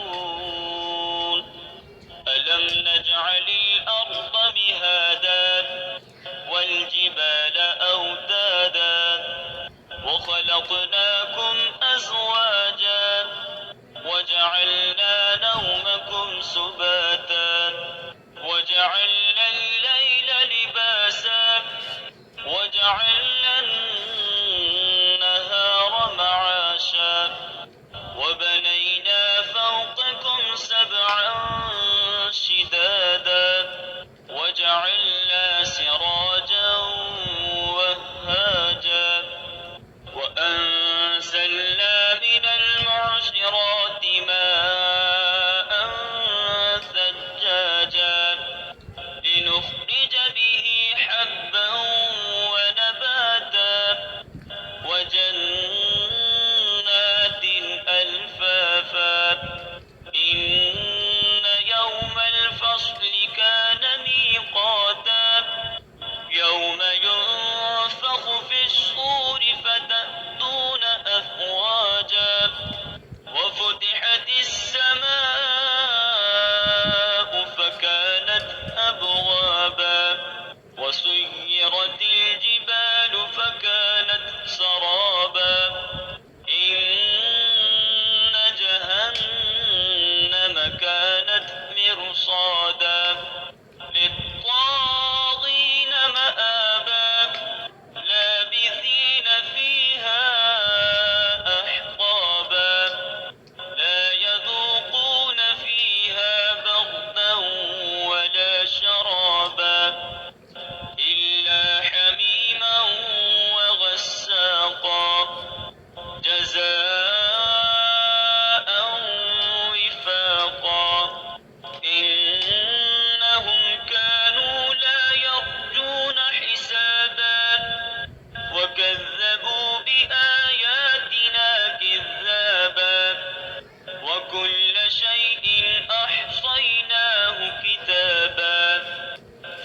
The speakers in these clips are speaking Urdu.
يعلمون ألم نجعل الأرض مهادا والجبال أوتادا وخلقناكم أزواجا وجعلنا نومكم سباتا وجعلنا الليل لباسا وجعلنا النهار معاشا وبنينا فوقكم سبعا شدادا وجعلنا سراجا وهاجا وأنزلنا من المعصرات ماء ثجاجا لنخرج به حبا ونباتا وجنات ألفافا إن يوم الفصل كان ميقاتا يوم ينفخ في الصور فتأتون أفواجا وفتحت السماء فكانت أبوابا وسيرت الجبال فكانت سرابا إن جهنم كانت مرصادا للطاغين مآبا لابثين فيها أحقابا لا يذوقون فيها بردا ولا شرابا إلا حميما وغساقا جزاء وفاقا إنهم كانوا لا يرجون حسابا وكذبوا بآياتنا كذابا وكل شيء أحصيناه كتابا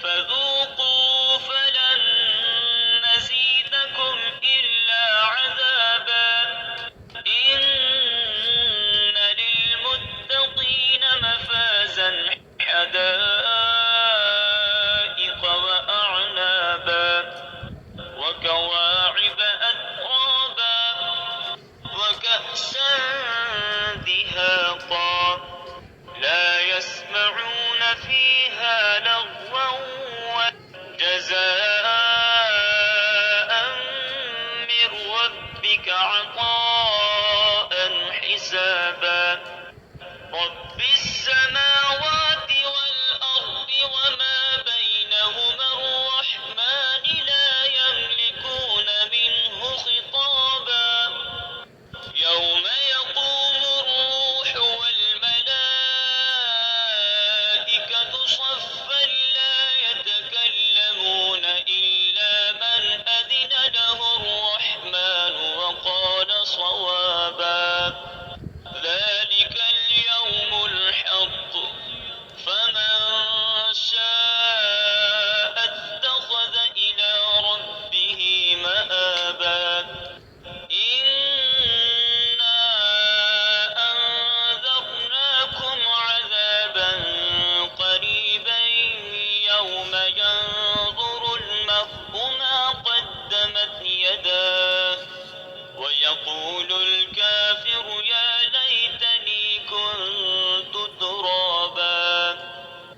فذوقوا فلن نزيدكم إلا عذابا إن للمتقين مفازا حدائق وأعنابا وكواعب أترابا وكأسا دهاقا لا يسمعون فيها لغوا جزاء من ربك عطاء حسابا رب السماوات